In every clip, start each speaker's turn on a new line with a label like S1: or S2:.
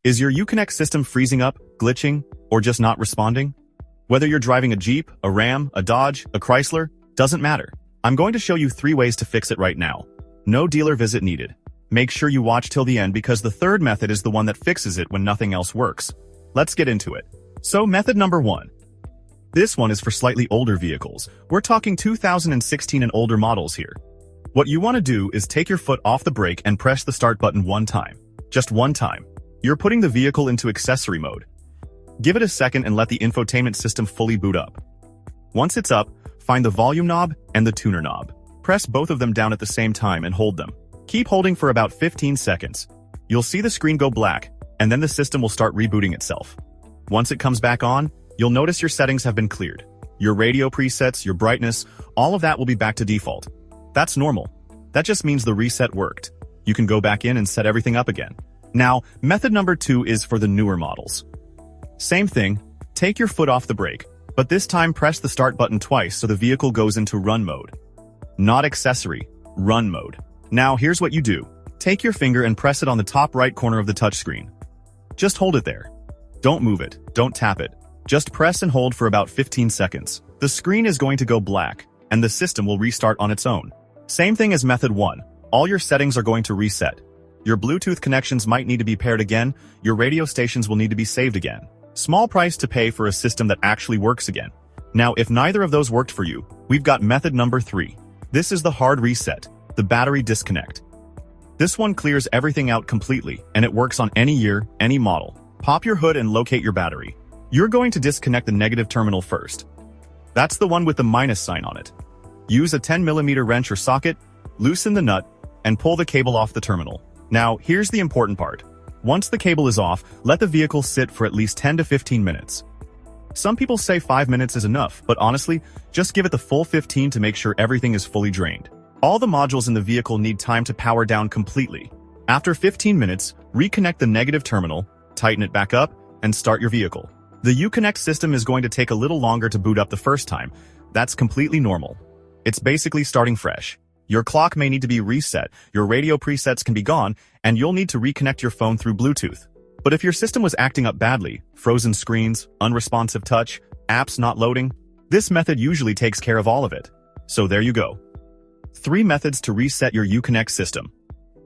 S1: Is your Uconnect system freezing up, glitching, or just not responding? Whether you're driving a Jeep, a Ram, a Dodge, a Chrysler, doesn't matter. I'm going to show you 3 ways to fix it right now. No dealer visit needed. Make sure you watch till the end because the third method is the one that fixes it when nothing else works. Let's get into it. So method number 1. This one is for slightly older vehicles. We're talking 2016 and older models here. What you want to do is take your foot off the brake and press the start button one time. Just one time. You're putting the vehicle into accessory mode. Give it a second and let the infotainment system fully boot up. Once it's up, find the volume knob and the tuner knob. Press both of them down at the same time and hold them. Keep holding for about 15 seconds. You'll see the screen go black, and then the system will start rebooting itself. Once it comes back on, you'll notice your settings have been cleared. Your radio presets, your brightness, all of that will be back to default. That's normal. That just means the reset worked. You can go back in and set everything up again. Now, method number 2 is for the newer models. Same thing, take your foot off the brake, but this time press the start button twice so the vehicle goes into run mode. Not accessory, run mode. Now here's what you do. Take your finger and press it on the top right corner of the touchscreen. Just hold it there. Don't move it, don't tap it. Just press and hold for about 15 seconds. The screen is going to go black, and the system will restart on its own. Same thing as method 1. All your settings are going to reset. Your Bluetooth connections might need to be paired again, your radio stations will need to be saved again. Small price to pay for a system that actually works again. Now, if neither of those worked for you, we've got method number 3. This is the hard reset, the battery disconnect. This one clears everything out completely, and it works on any year, any model. Pop your hood and locate your battery. You're going to disconnect the negative terminal first. That's the one with the minus sign on it. Use a 10mm wrench or socket, loosen the nut, and pull the cable off the terminal. Now, here's the important part. Once the cable is off, let the vehicle sit for at least 10 to 15 minutes. Some people say 5 minutes is enough, but honestly, just give it the full 15 to make sure everything is fully drained. All the modules in the vehicle need time to power down completely. After 15 minutes, reconnect the negative terminal, tighten it back up, and start your vehicle. The Uconnect system is going to take a little longer to boot up the first time. That's completely normal. It's basically starting fresh. Your clock may need to be reset, your radio presets can be gone, and you'll need to reconnect your phone through Bluetooth. But if your system was acting up badly, frozen screens, unresponsive touch, apps not loading, this method usually takes care of all of it. So there you go. 3 methods to reset your Uconnect system.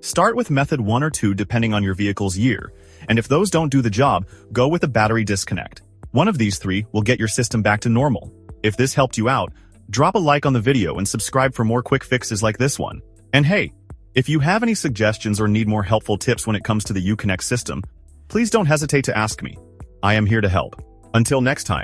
S1: Start with method 1 or 2 depending on your vehicle's year, and if those don't do the job, go with a battery disconnect. One of these 3 will get your system back to normal. If this helped you out, drop a like on the video and subscribe for more quick fixes like this one. And hey, if you have any suggestions or need more helpful tips when it comes to the Uconnect system, please don't hesitate to ask me. I am here to help. Until next time.